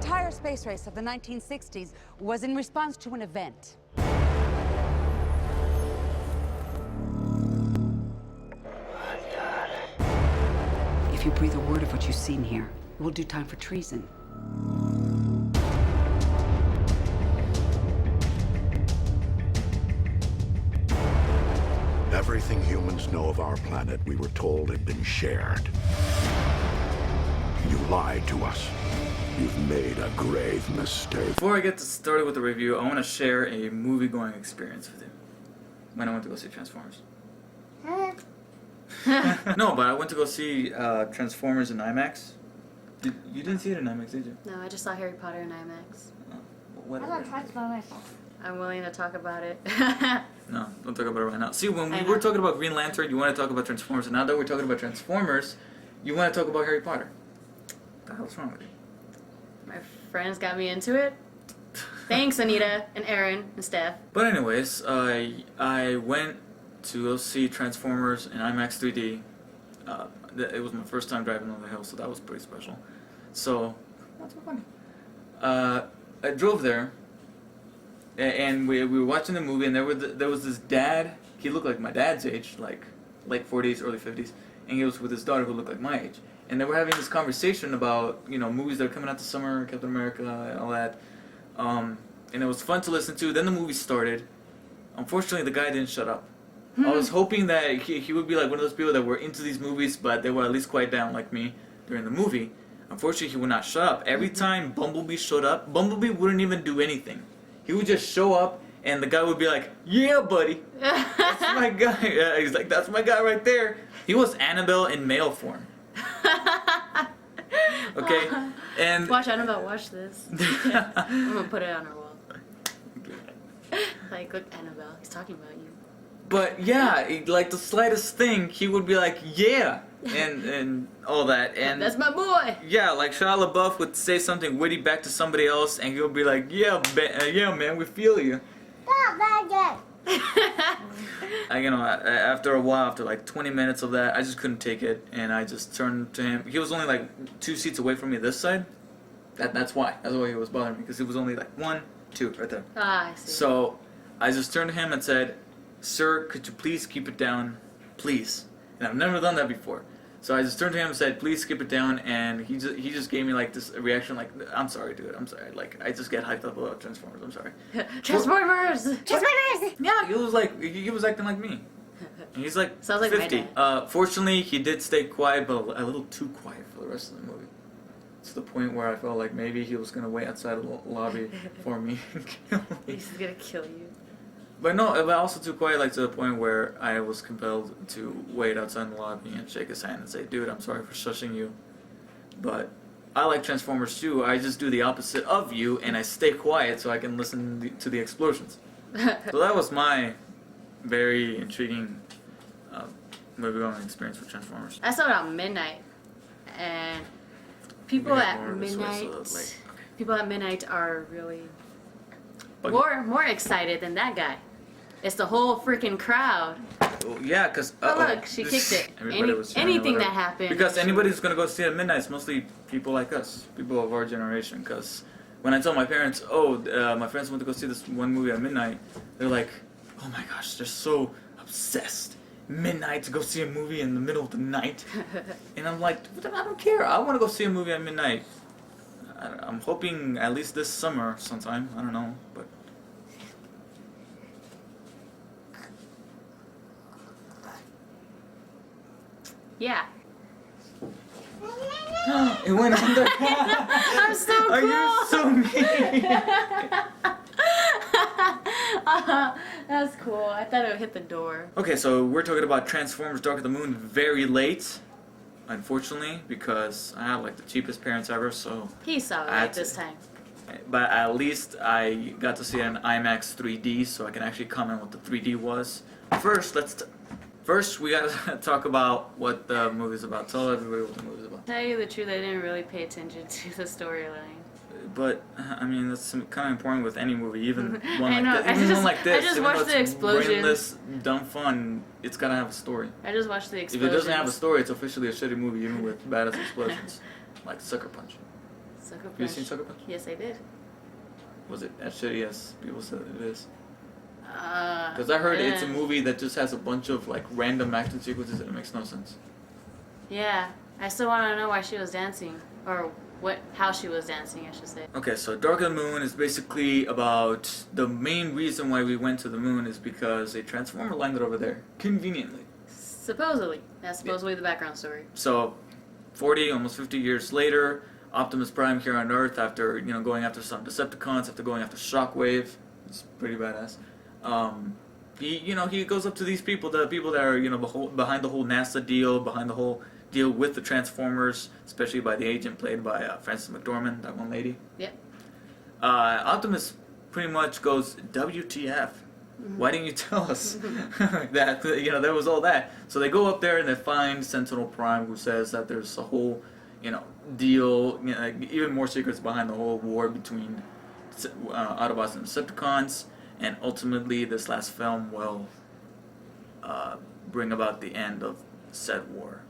entire space race of the 1960s was in response to an event. If you breathe a word of what you've seen here, it will do time for treason. Everything humans know of our planet, we were told, had been shared. You lied to us. You've made a grave mistake. Before I get started with the review, I want to share a movie-going experience with you. When I went to go see Transformers. No, but I went to go see Transformers in IMAX. You didn't see it in IMAX, did you? No, I just saw Harry Potter in IMAX. Whatever. I'm willing to talk about it. No, don't talk about it right now. See, when we were talking about Green Lantern, you want to talk about Transformers, and now that we're talking about Transformers, you want to talk about Harry Potter. What the hell's wrong with you? My friends got me into it. Thanks, Anita and Aaron and Steph. But anyways, I went to go see Transformers in IMAX 3D. It was my first time driving on the hill, so that was pretty special. So, what's so funny? I drove there, and we were watching the movie, and there was this dad. He looked like my dad's age, like late 40s, early 50s, and he was with his daughter who looked like my age. And they were having this conversation about, you know, movies that are coming out this summer, Captain America, and all that. And it was fun to listen to. Then the movie started. Unfortunately, the guy didn't shut up. I was hoping that he would be like one of those people that were into these movies, but they were at least quiet down like me during the movie. Unfortunately, he would not shut up. Every time Bumblebee showed up, Bumblebee wouldn't even do anything. He would just show up, and the guy would be like, "Yeah, buddy, that's my guy." He's like, "That's my guy right there." He was Annabelle in male form. Okay, and Watch Annabelle, watch this. I'm gonna put it on our wall. Like, look, Annabelle, he's talking about you. But yeah, like the slightest thing, he would be like, "Yeah," and all that, and That's my boy. yeah, like Shia LaBeouf would say something witty back to somebody else, and he'll be like, "Yeah, yeah, man, we feel you." After a while, after like 20 minutes of that, I just couldn't take it, and I just turned to him. He was only like 2 seats away from me this side. That's why he was bothering me, because he was only like 1, 2 right there. Ah, I see. So I just turned to him and said, "Sir, could you please keep it down, please?" And I've never done that before. So I just turned to him and said, "Please keep it down," and he just gave me like this reaction, like, "I'm sorry, dude. I'm sorry. Like, I just get hyped up about Transformers. I'm sorry." Transformers! Transformers! Yeah, he was acting like me. And he's like Sounds like my 50. Fortunately, he did stay quiet, but a little too quiet for the rest of the movie. To the point where I felt like maybe he was gonna wait outside of the lobby for me and kill me. He's gonna kill you. But no, but also too quiet, like to the point where I was compelled to wait outside the lobby and shake his hand and say, "Dude, I'm sorry for shushing you, but I like Transformers too. I just do the opposite of you, and I stay quiet so I can listen to the explosions." So that was my very intriguing movie-going experience with Transformers. I saw it at midnight, and people We got at more of this way, so midnight, late. people at midnight are really But- more excited than that guy. It's the whole freaking crowd. Yeah, because Oh, look, she kicked it. Everybody was cheering or Anything that whatever. happened. Because anybody who's gonna go see it at midnight is mostly people like us, people of our generation. Because when I tell my parents, "Oh, my friends went to go see this one movie at midnight," they're like, "Oh my gosh, they're so obsessed. Midnight to go see a movie in the middle of the night." And I'm like, "I don't care. I want to go see a movie at midnight." I'm hoping at least this summer sometime. I don't know, but. Yeah. It went under. I'm so cool. Are you so mean? That's cool. I thought it would hit the door. Okay, so we're talking about Transformers Dark of the Moon very late, unfortunately, because I have like the cheapest parents ever, so. He saw it I had like to- this time. But at least I got to see it in IMAX 3D, so I can actually comment what the 3D was. First, we gotta talk about what the movie's about. Tell everybody what the movie's about. Tell you the truth, I didn't really pay attention to the storyline. But I mean, that's kind of important with any movie, even one I like know, this. Even one like this, I just even watched though the it's explosion. brainless, dumb fun. It's gotta have a story. I just watched the If explosion. it doesn't have a story, it's officially a shitty movie, even with badass explosions, like Sucker Punch. Sucker Have you Punch. seen Sucker Punch? Yes, I did. Was it as shitty as people said it is? Because Because I heard it's a movie that just has a bunch of like random action sequences and it makes no sense. Yeah, I still want to know why she was dancing, or how she was dancing, I should say. Okay, so Dark of the Moon is basically about the main reason why we went to the moon is because a transformer landed over there conveniently. Supposedly, that's supposedly the background story. So, 40, almost 50 years later, Optimus Prime here on Earth, after going after some Decepticons, after going after Shockwave, it's pretty badass. He goes up to these people, the people that are behind the whole NASA deal, behind the whole deal with the Transformers, especially by the agent played by Frances McDormand, that one lady. Yep. Optimus pretty much goes, WTF? Why didn't you tell us that there was all that? So they go up there and they find Sentinel Prime, who says that there's a whole deal, even more secrets behind the whole war between Autobots and Decepticons, and ultimately this last film will bring about the end of said war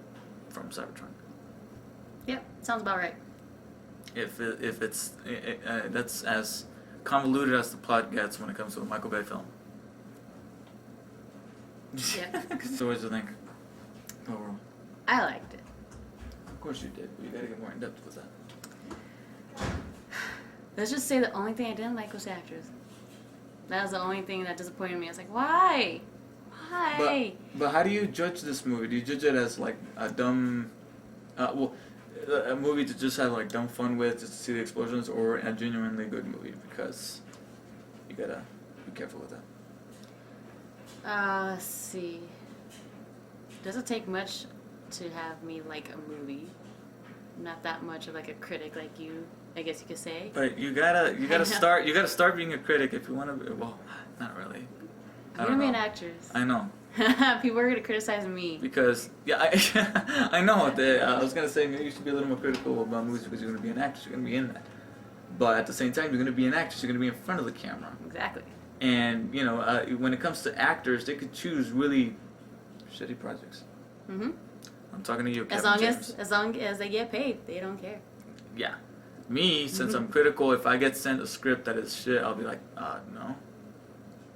from Cybertron. Yep, sounds about right. If it's that's as convoluted as the plot gets when it comes to a Michael Bay film. Yeah. So what did you think? Overall, I liked it. of course you did, but you gotta get more in depth with that. Let's just say the only thing I didn't like was the actors. That was the only thing that disappointed me. I was like, why? Why? But how do you judge this movie? Do you judge it as like a dumb, a movie to just have like dumb fun with, just to see the explosions, or a genuinely good movie? Because you gotta be careful with that. Let's see. Doesn't take much to have me like a movie. I'm not that much of like a critic like you, I guess you could say. But you gotta start being a critic if you want to. Well, not really. I'm gonna be an actress. I know. People are gonna criticize me. Because I know. I was gonna say maybe you should be a little more critical about movies because you're gonna be an actress. You're gonna be in that. But at the same time, you're gonna be an actress. You're gonna be in front of the camera. Exactly. And when it comes to actors, they could choose really shitty projects. Mhm. I'm talking to you, Kevin As long as they get paid, they don't care. Yeah. Me, since I'm critical, if I get sent a script that is shit, I'll be like, no.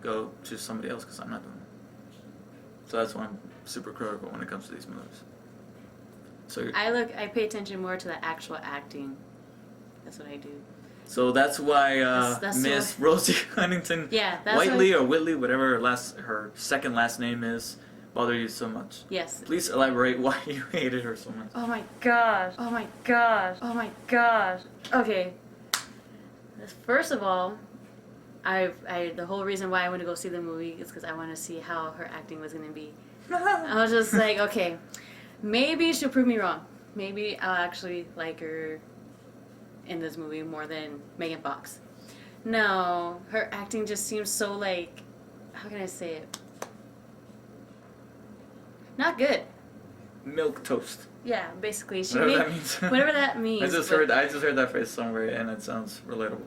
Go choose somebody else because I'm not doing it. So that's why I'm super critical when it comes to these movies. So I pay attention more to the actual acting. That's what I do. So that's why That's Miss why- Rosie Huntington Yeah, that's Whiteley why- or Whitley, whatever her second last name is, bother you so much. Yes. Please elaborate why you hated her so much. Oh my gosh. Oh my gosh. Oh my gosh. Okay. First of all, the whole reason why I went to go see the movie is because I want to see how her acting was going to be. I was just like, okay, maybe she'll prove me wrong. Maybe I'll actually like her in this movie more than Megan Fox. No, her acting just seems so like, how can I say it? Not good. Milk toast. Yeah, basically she Whatever made that means. whatever that means. I just but- heard that phrase somewhere and it sounds relatable.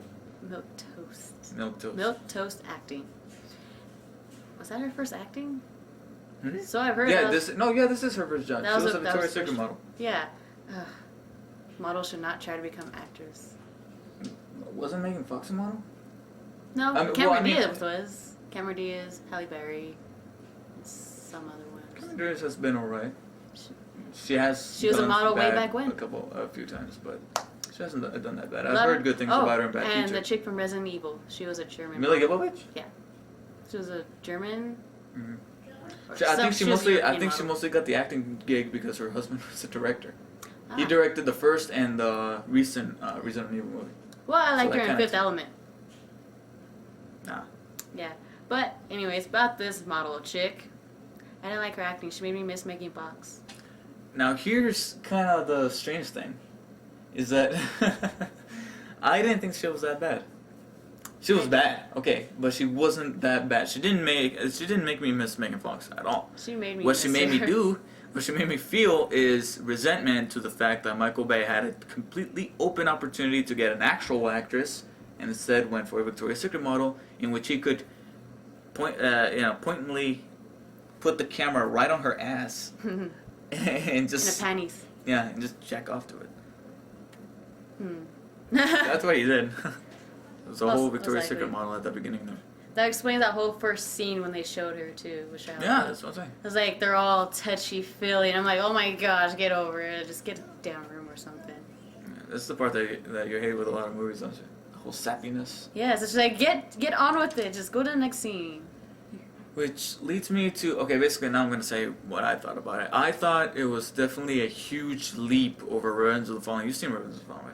Milk toast. Milk toast. Milk toast acting. Was that her first acting? Hmm? So I've heard. Yeah, of, this is her first job. That She was was a- a that Victoria's was Secret first- model. Yeah. Ugh. Models should not try to become actors. Wasn't Megan Fox a model? No, I mean, Cameron well, I mean- Diaz was. Cameron Diaz, Halle Berry, and some other ones. Cameron Diaz has been alright. She has. She was a done model way bad back when. A few times, but she hasn't done that bad. I've Lot heard of- good things oh, about her in Bad and Teacher. the chick from Resident Evil. She was a German. Mila model. Jovovich? Yeah. She was a German. Mhm. or I think she was a European she model. mostly got the acting gig because her husband was a director. He Ah. directed the first and the recent Resident Evil movie. Well, I liked that her in kinda- Fifth Element. Nah. Yeah. But anyways, about this model chick, I didn't like her acting. She made me miss Megan Fox. Now here's kind of the strange thing, is that I didn't think she was that bad. She was bad, okay, but she wasn't that bad. She didn't make me miss Megan Fox at all. She made me. What she miss made me her. do, what she made me feel is resentment to the fact that Michael Bay had a completely open opportunity to get an actual actress, and instead went for a Victoria's Secret model in which he could pointedly put the camera right on her ass and In just her panties. and just jack off to it. That's what he did. There's a Most- whole most Victoria's likely. Secret model at the beginning there. That explains that whole first scene when they showed her too with Shia Yeah, LaBeouf. that's what I'm saying. It was like they're all touchy-feely, and I'm like, oh my gosh, get over it. Just get a damn room or something. Yeah, that's the part that you hate with a lot of movies, don't you? The whole sappiness. Yeah, it's just like, get on with it. Just go to the next scene. Which leads me to, okay, basically now I'm going to say what I thought about it. I thought it was definitely a huge leap over Revenge of the Fallen. You've seen Revenge of the Fallen,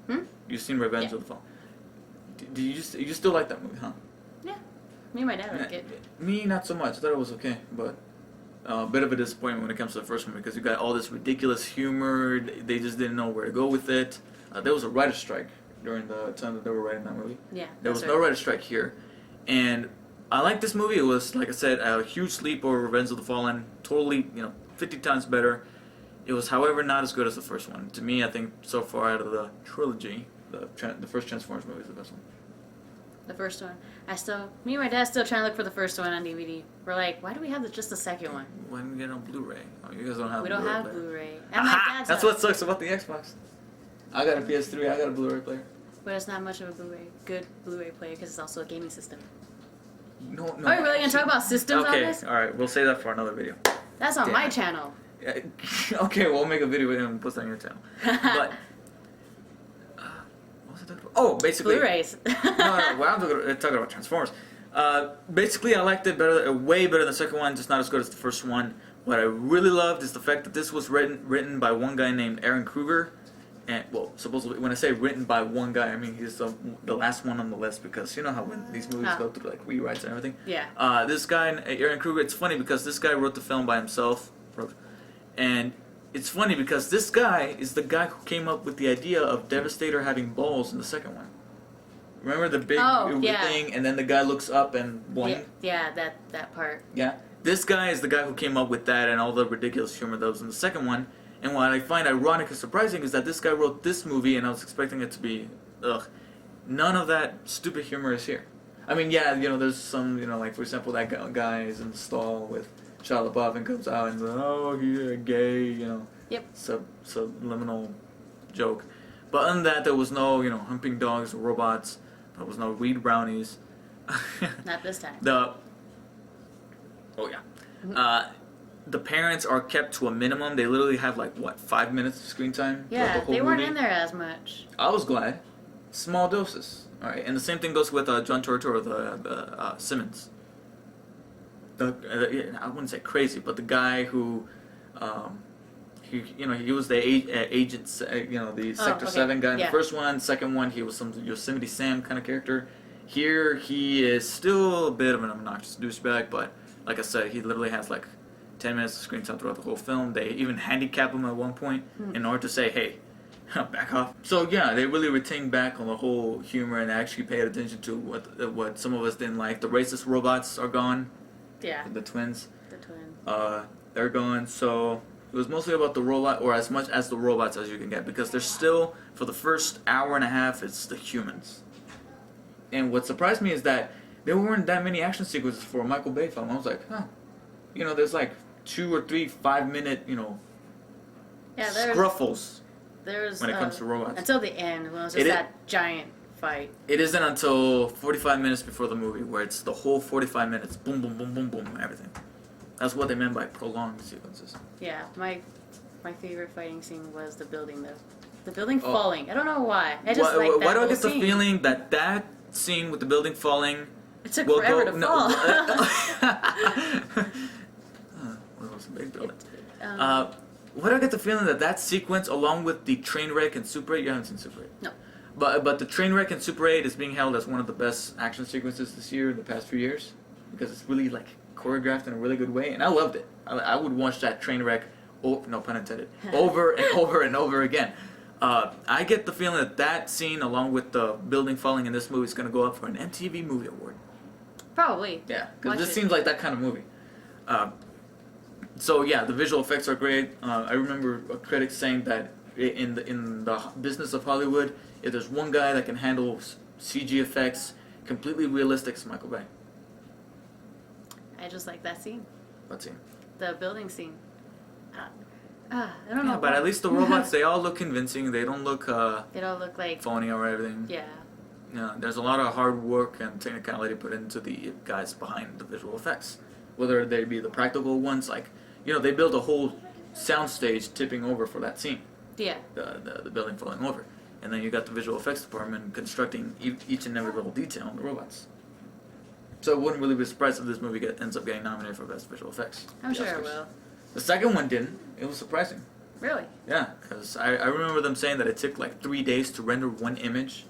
right? Hmm? You've seen Revenge Yeah. of the Fallen. Do you still like that movie, huh? Yeah. Me and my dad like it. Me, not so much. I thought it was okay, but a bit of a disappointment when it comes to the first one because you got all this ridiculous humor. They just didn't know where to go with it. There was a writer's strike during the time that they were writing that movie. Yeah. There was that's no right. writer's strike here, and I like this movie. It was, like I said, a huge leap over Revenge of the Fallen. Totally, 50 times better. It was, however, not as good as the first one. To me, I think so far out of the trilogy, the first Transformers movie is the best one. The first one. Me and my dad still trying to look for the first one on DVD. We're like, why do we have just the second one? Why didn't we get it on Blu-ray? Oh, you guys don't have. We a don't Blu-ray have player. Blu-ray. And my Aha! dad's That's house. what sucks about the Xbox. I got a PS3. I got a Blu-ray player. But it's not much of a good Blu-ray player because it's also a gaming system. No. Are we really gonna talk about systems on Okay, this? all right. We'll save that for another video. That's on Damn my it. channel. Yeah, okay, we'll make a video and post it on your channel. But what was I talking about? Oh, basically. Blu-rays. no. Well, I'm talking about Transformers. Basically, I liked it better, way better than the second one, just not as good as the first one. What I really loved is the fact that this was written by one guy named Aaron Kruger. And, well, supposedly, when I say written by one guy, I mean he's the last one on the list because you know how when these movies go through like rewrites and everything. Yeah. This guy, Aaron Kruger, it's funny because this guy wrote the film by himself. And it's funny because this guy is the guy who came up with the idea of Devastator having balls in the second one. Remember the big yeah. thing, and then the guy looks up and boing? Yeah, that part. Yeah. This guy is the guy who came up with that and all the ridiculous humor that was in the second one. And what I find ironic and surprising is that this guy wrote this movie, and I was expecting it to be, none of that stupid humor is here. I mean, yeah, there's some, like for example, that guy is in the stall with Shia LaBeouf and comes out and you're gay, Yep. subliminal joke. But other than that, there was no, humping dogs or robots. There was no weed brownies. Not this time. The parents are kept to a minimum. They literally have 5 minutes of screen time. throughout Yeah, the whole they weren't movie. in there as much. I was glad. Small doses. All right, and the same thing goes with John Turturro, the Simmons. I wouldn't say crazy, but the guy who, he was the agent, the Sector okay. 7 guy in Yeah. the first one. Second one, he was some Yosemite Sam kind of character. Here, he is still a bit of an obnoxious douchebag, but like I said, he literally has 10 minutes of screen time throughout the whole film. They even handicap him at one point in order to say, hey, back off. So yeah, they really retained back on the whole humor and actually paid attention to what some of us didn't like. The racist robots are gone. Yeah. The twins. The twin. They're gone. So it was mostly about the robot, or as much as the robots as you can get, because there's still, for the first hour and a half, it's the humans. And what surprised me is that there weren't that many action sequences for a Michael Bay film. I was like, huh. There's 2 or 3 5-minute, Yeah, scruffles there's when it comes to robots. until the end when it was just that giant fight. It isn't until 45 minutes before the movie where it's the whole 45 minutes, boom, boom, boom, boom, boom, everything. That's what they meant by prolonged sequences. Yeah, my favorite fighting scene was the building though. The building falling. I don't know why. I just like that Why do I whole get the scene. feeling that scene with the building falling It took will forever go... to no, fall. well, it was a big building. Um, Why do I get the feeling that sequence, along with the train wreck and Super 8, you haven't seen Super 8? No. But the train wreck and Super 8 is being held as one of the best action sequences this year, in the past few years, because it's really choreographed in a really good way, and I loved it. I would watch that train wreck, no pun intended, over and over and over again. I get the feeling that scene, along with the building falling in this movie, is going to go up for an MTV Movie Award. Probably. Yeah, because Watch this it. seems like that kind of movie. So yeah, the visual effects are great. I remember a critic saying that in the business of Hollywood, if there's one guy that can handle CG effects completely realistic, it's Michael Bay. I just like that scene. Let's see. The building scene. I don't know. Yeah, but at least the robots, they all look convincing. They don't look They don't look like. phony or everything. Yeah. Yeah, there's a lot of hard work and technicality put into the guys behind the visual effects. Whether they be the practical ones, like, they built a whole soundstage tipping over for that scene. Yeah. The building falling over. And then you got the visual effects department constructing each and every little detail on the robots. So I wouldn't really be surprised if this movie ends up getting nominated for Best Visual Effects. I'm at the sure it Oscars. will. The second one didn't. It was surprising. Really? Yeah, because I remember them saying that it took like 3 days to render one image,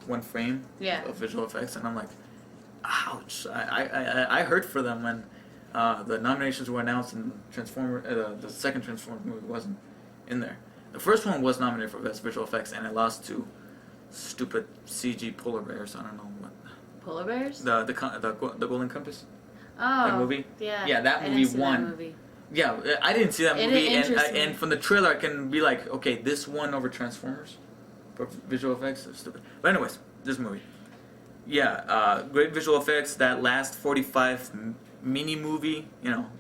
one frame of visual effects, and I'm like, ouch. I hurt for them when the nominations were announced and the second Transformers movie wasn't in there. The first one was nominated for Best Visual Effects, and it lost to stupid CG polar bears. I don't know what. Polar bears? The Golden Compass. Oh. That movie. Yeah. Yeah, that I movie didn't see won. That movie. Yeah, I didn't see that It movie, interests me. and from the trailer I can be like, okay, this won over Transformers for visual effects. It's stupid. But anyways, this movie. Yeah, great visual effects. That last 45 mini movie,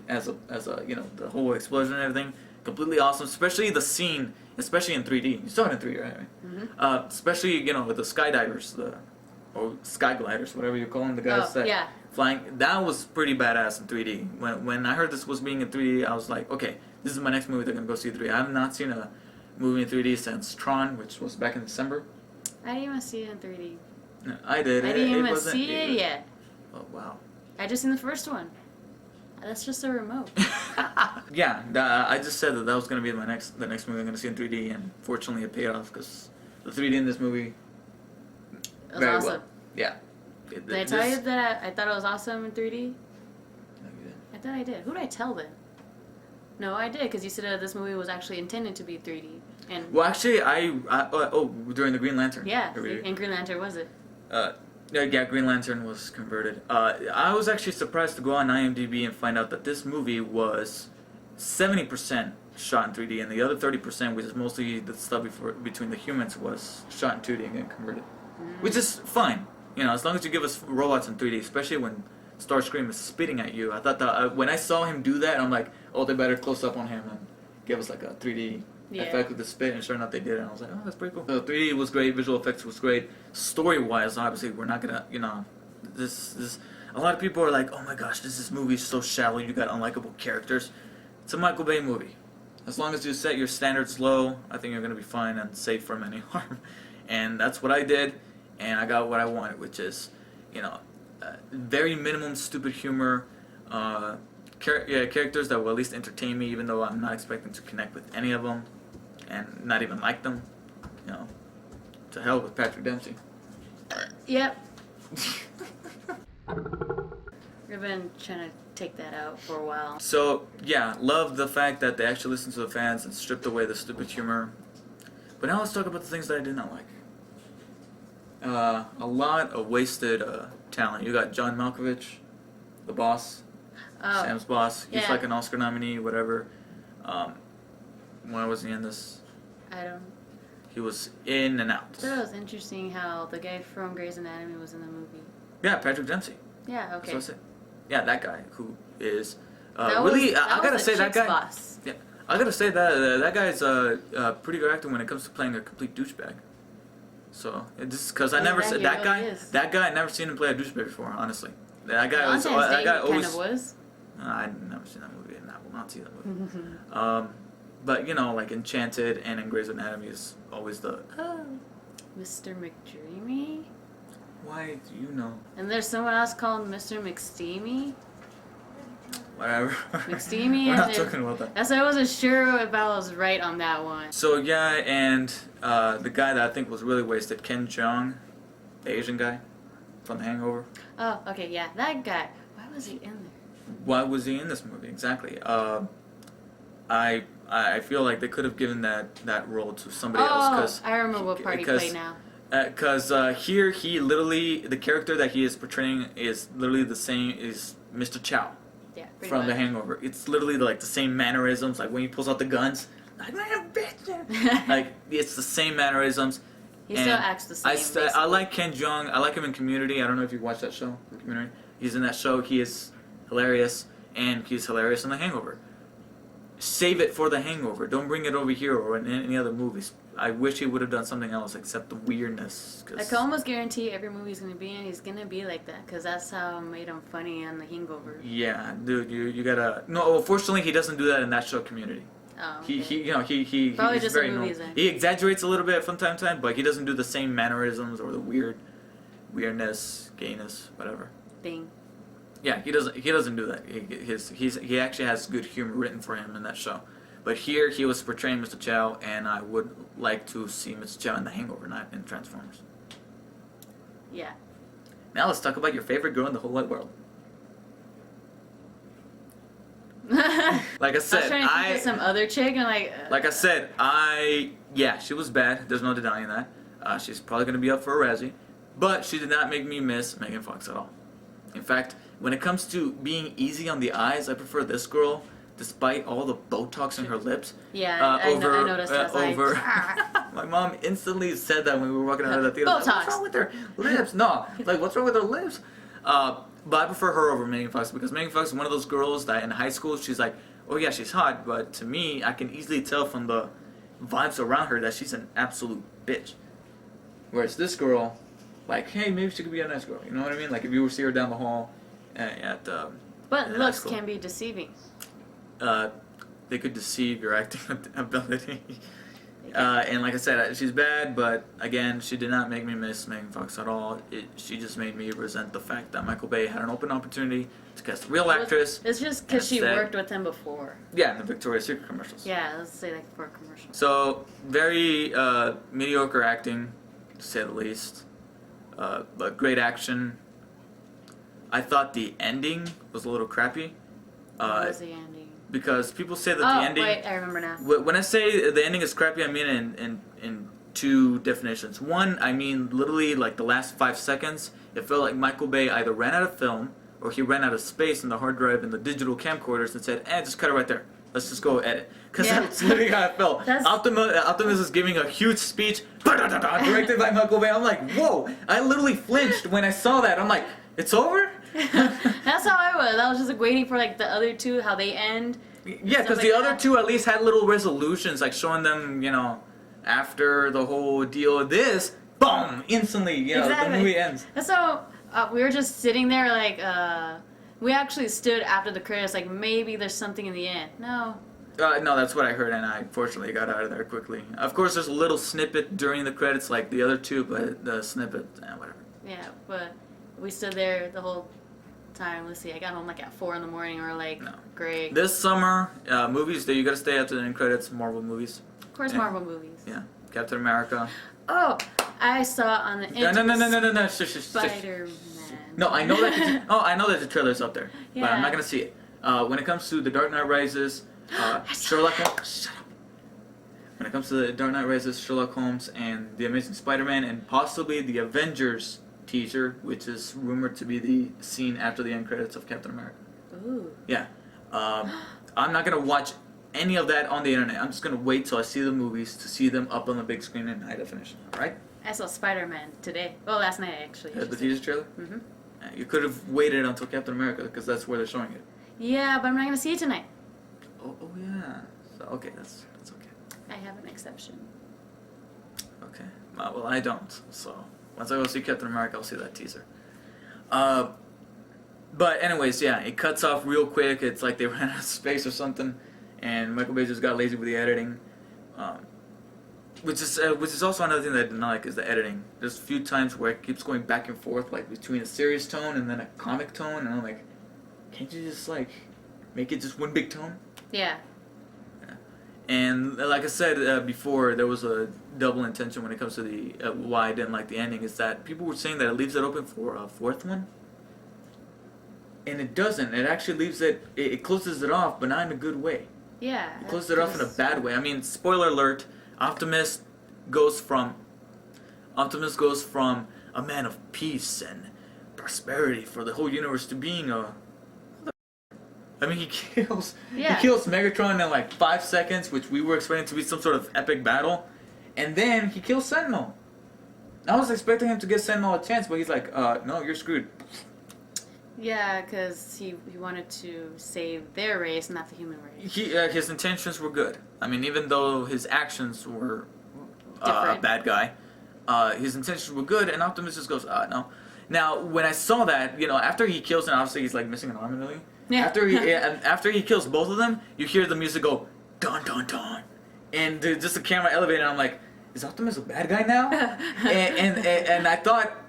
as a the whole explosion and everything, completely awesome. Especially the scene, especially in 3D. You saw it in 3D, right? Mm-hmm. Especially with the skydivers, or sky gliders, whatever you call them, the guys that yeah. flying. That was pretty badass in 3D. When I heard this was being in 3D, I was like, okay, this is my next movie that I'm gonna go see in 3D. I have not seen a movie in 3D since Tron, which was back in December. I didn't even see it in 3D. No, I did. I didn't even see it yet. Oh wow. I just seen the first one. That's just a remote. Yeah, I just said that was gonna be the next movie I'm gonna see in 3D, and fortunately it paid off because the 3D in this movie. It was very awesome. well. Yeah. Did I tell you that I thought it was awesome in 3D? No, you didn't. I thought I did. Who did I tell then? No, I did, because you said this movie was actually intended to be 3D. And Well, actually, during the Green Lantern. yeah, review. and Green Lantern was it? Yeah, Green Lantern was converted. I was actually surprised to go on IMDb and find out that this movie was 70% shot in 3D, and the other 30%, which is mostly the stuff between the humans, was shot in 2D and then converted. Which is fine, as long as you give us robots in 3D, especially when Starscream is spitting at you. I thought that when I saw him do that, I'm like, oh, they better close up on him and give us like a 3D effect with the spit, and sure enough they did, and I was like, oh, that's pretty cool. So 3D was great, visual effects was great. Story-wise, obviously, we're not gonna, this a lot of people are like, oh my gosh, this movie is so shallow, you got unlikable characters. It's a Michael Bay movie. As long as you set your standards low, I think you're gonna be fine and safe from any harm. And that's what I did, and I got what I wanted, which is, very minimum stupid humor, characters that will at least entertain me, even though I'm not expecting to connect with any of them, and not even like them. To hell with Patrick Dempsey. Yep. We've been trying to take that out for a while. So, yeah, love the fact that they actually listened to the fans and stripped away the stupid humor. But now let's talk about the things that I did not like. A lot of wasted talent. You got John Malkovich, the boss, Sam's boss. He's like an Oscar nominee, whatever. Why was he in this? I don't. He was in and out. I thought it was interesting how the guy from Grey's Anatomy was in the movie. Yeah, Patrick Dempsey. Yeah, okay. That's what I said. Yeah, that guy who is That really. was, I gotta say that chick's guy. Boss. Yeah, I gotta say that guy's a pretty good actor when it comes to playing a complete douchebag. So this is because I never said that guy. That guy, I never seen him play a douchebag before. Honestly, that guy was. That guy always. Kind of was. I've never seen that movie, and I will not see that movie. But like Enchanted and in Grey's Anatomy is always the. Mr. McDreamy. Why do you know? And there's someone else called Mr. McSteamy. Whatever. McSteamy. We're not talking about that. That's why I wasn't sure if I was right on that one. So yeah, and the guy that I think was really wasted, Ken Jeong, the Asian guy from The Hangover. Oh, okay, yeah, that guy. Why was he in there? Why was he in this movie exactly? I feel like they could have given that role to somebody else. Cause, I remember what part he played now. Because here he literally, the character that he is portraying is literally the same as Mr. Chow. Yeah, from much. The Hangover. It's literally like the same mannerisms, like when he pulls out the guns, like man, bitch, like it's the same mannerisms. He still acts the same. I like Ken Jeong. I like him in Community. I don't know if you watched that show, Community. He's in that show. He is hilarious, and he's hilarious in The Hangover. save it for The Hangover. Don't bring it over here or in any other movies. I wish he would have done something else except the weirdness. I can almost guarantee every movie he's gonna be in, he's gonna be like that, because that's how made him funny on The Hangover. Yeah, dude, you gotta. No, fortunately, he doesn't do that in that show, Community. Oh, okay. He Probably he's just very in normal. movies then. He exaggerates a little bit from time to time, but he doesn't do the same mannerisms or the weirdness, gayness, whatever. Thing. Yeah, he doesn't do that. He actually has good humor written for him in that show. But here he was portraying Mr. Chow, and I would like to see Mr. Chow in The Hangover, not in Transformers. Yeah. Now let's talk about your favorite girl in the whole wide world. Like I I was said, trying to think of some other chick, and like I said, yeah, she was bad. There's no denying that. She's probably gonna be up for a Razzie, but she did not make me miss Megan Fox at all. In fact, when it comes to being easy on the eyes, I prefer this girl, despite all the Botox in her lips. Yeah, I noticed that. Over. My mom instantly said that when we were walking out of the theater. Botox. What's wrong with her lips? No, like what's wrong with her lips? But I prefer her over Megan Fox because Megan Fox is one of those girls that in high school she's like, oh yeah, she's hot, but to me, I can easily tell from the vibes around her that she's an absolute bitch. Whereas this girl, like, hey, maybe she could be a nice girl. You know what I mean? Like if you were to see her down the hall at But in looks high school. can be deceiving. They could deceive your acting ability. And like I said, she's bad, but again, she did not make me miss Megan Fox at all. She just made me resent the fact that Michael Bay had an open opportunity to cast a real actress. It's just because she Instead- worked with him before. Yeah, in the Victoria's Secret commercials. Yeah, let's say like for a commercial. So, very mediocre acting, to say the least. But great action. I thought the ending was a little crappy. What was the ending? Because people say that Oh, the ending... wait, I remember now. When I say the ending is crappy, I mean in two definitions. One, I mean literally like the last 5 seconds. It felt like Michael Bay either ran out of film or he ran out of space in the hard drive and the digital camcorders and said, just cut it right there. Let's just go edit. Because Yeah. that's literally how it felt. That's- Optimus is giving a huge speech, directed by Michael Bay. I'm like, whoa! I literally flinched when I saw that. I'm like, it's over? That's how I was. I was just like waiting for like the other two, how they end. Yeah, because Stuff the like other that. two at least had little resolutions, like showing them, after the whole deal. This, boom, instantly, Exactly. the movie ends. And so we were just sitting there like, we actually stood after the credits like maybe there's something in the end. No. No, that's what I heard, and I fortunately got out of there quickly. Of course, there's a little snippet during the credits, like the other two, but the snippet, whatever. Yeah, but we stood there the whole time. Let's see, I got home like at 4 a.m. or like, No. great. This summer, movies that you gotta stay after the end credits, Marvel movies. Of course, Yeah. Marvel movies. Yeah, Captain America. Oh, I saw on the No, shush. Spider-Man. No, I know that. I know that the trailer's up there, but I'm Yeah. not gonna see it. When it comes to The Dark Knight Rises, Sherlock Holmes. Shut up. When it comes to The Dark Knight Rises, Sherlock Holmes, and The Amazing Spider-Man, and possibly the Avengers teaser, which is rumored to be the scene after the end credits of Captain America. Ooh. Yeah. I'm not gonna watch any of that on the internet. I'm just gonna wait till I see the movies to see them up on the big screen in high definition. All right? I saw Spider-Man today. Well, last night actually. The teaser trailer. Mhm. You could have waited until Captain America because that's where they're showing it. Yeah, but I'm not gonna see it tonight. Oh yeah. So, okay, that's okay. I have an exception. Okay. Well, I don't. So once I go see Captain America, I'll see that teaser. But anyways, yeah, it cuts off real quick. It's like they ran out of space or something, and Michael Bay just got lazy with the editing. Which is also another thing that I didn't like is the editing. There's a few times where it keeps going back and forth, like between a serious tone and then a comic tone, and I'm like, can't you just like make it just one big tone? Yeah. And like I said before, there was a double intention when it comes to the why I didn't like the ending. Is that people were saying that it leaves it open for a fourth one, and it doesn't. It actually leaves it closes it off, but not in a good way. Yeah. It closes it off in a bad way. I mean, spoiler alert: Optimus goes from a man of peace and prosperity for the whole universe to being a. I mean, he kills Megatron in like 5 seconds, which we were expecting to be some sort of epic battle, and then he kills Sentinel. I was expecting him to give Sentinel a chance, but he's like, no, you're screwed. Yeah, because he wanted to save their race, not the human race. His intentions were good. I mean, even though his actions were a Different. bad guy, his intentions were good, and Optimus just goes, no. Now, when I saw that, after he kills, and obviously he's like missing an arm and everything. Yeah. After he kills both of them, you hear the music go, dun dun dun, and just the camera elevated, and I'm like, is Optimus a bad guy now? and I thought,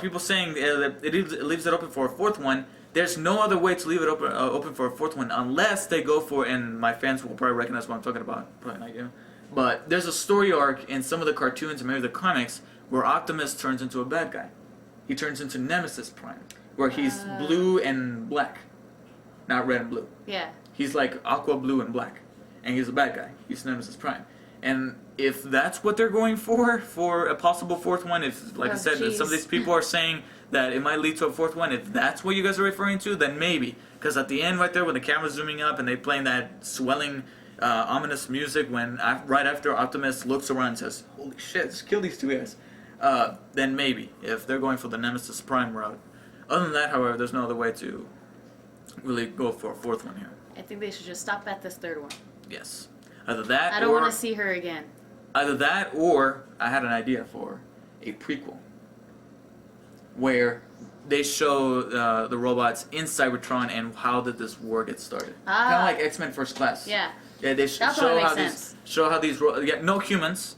people saying that it leaves it open for a fourth one. There's no other way to leave it open for a fourth one unless they go for, and my fans will probably recognize what I'm talking about, probably not you. But there's a story arc in some of the cartoons and maybe the comics where Optimus turns into a bad guy. He turns into Nemesis Prime, where he's blue and black, not red and blue. Yeah. He's like aqua blue and black, and he's a bad guy. He's Nemesis Prime. And if that's what they're going for a possible fourth one, if, like I said, jeez. some of these people are saying that it might lead to a fourth one, if that's what you guys are referring to, then maybe. Because at the end right there, when the camera's zooming up and they playing that swelling, ominous music, when right after Optimus looks around and says, holy shit, just kill these two guys, then maybe, if they're going for the Nemesis Prime route. Other than that, however, there's no other way to really go for a fourth one here. I think they should just stop at this third one. Yes. Either that, I don't or want to see her again. either that, or I had an idea for a prequel where they show the robots in Cybertron and how did this war get started. Kind of like X-Men First Class. Yeah. Yeah, they That show makes how sense. these no humans.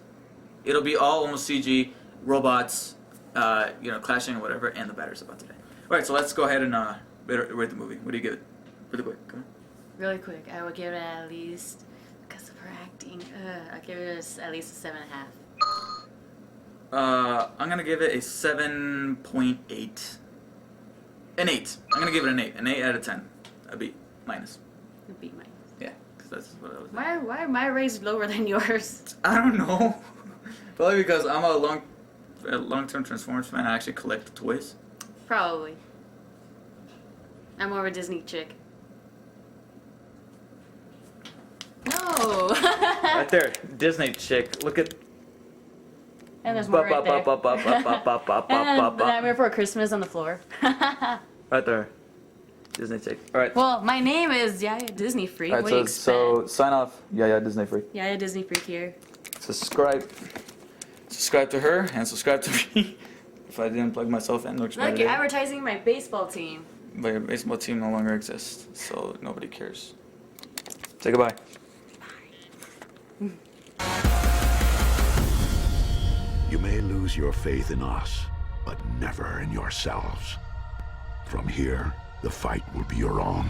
It'll be all almost CG robots, clashing or whatever, and the battery's about to die. All right, so let's go ahead and rate the movie. What do you give it? Really quick, come on. Really quick, I would give it at least, because of her acting, I'll give it at least a 7.5. I'm gonna give it a 7.8. An 8. I'm gonna give it an 8. An 8 out of 10. A B minus. You beat mine. Yeah, because that's what I was. Why are my rates lower than yours? I don't know. Probably because I'm a long-term Transformers fan. I actually collect the toys. Probably. I'm more of a Disney chick. No! Right there, Disney chick. Look at. And there's more right there. And then Right Nightmare Before Christmas on the floor. there, Disney chick. All right. Well, my name is Yaya Disney Freak. All right, What do you expect? sign off. Yeah, Disney Freak. Yaya Disney Freak here. Subscribe to her and subscribe to me. If I didn't plug myself in, which Look, you're advertising my baseball team. but your baseball team no longer exists, so nobody cares. Say goodbye. You may lose your faith in us, but never in yourselves. From here, the fight will be your own.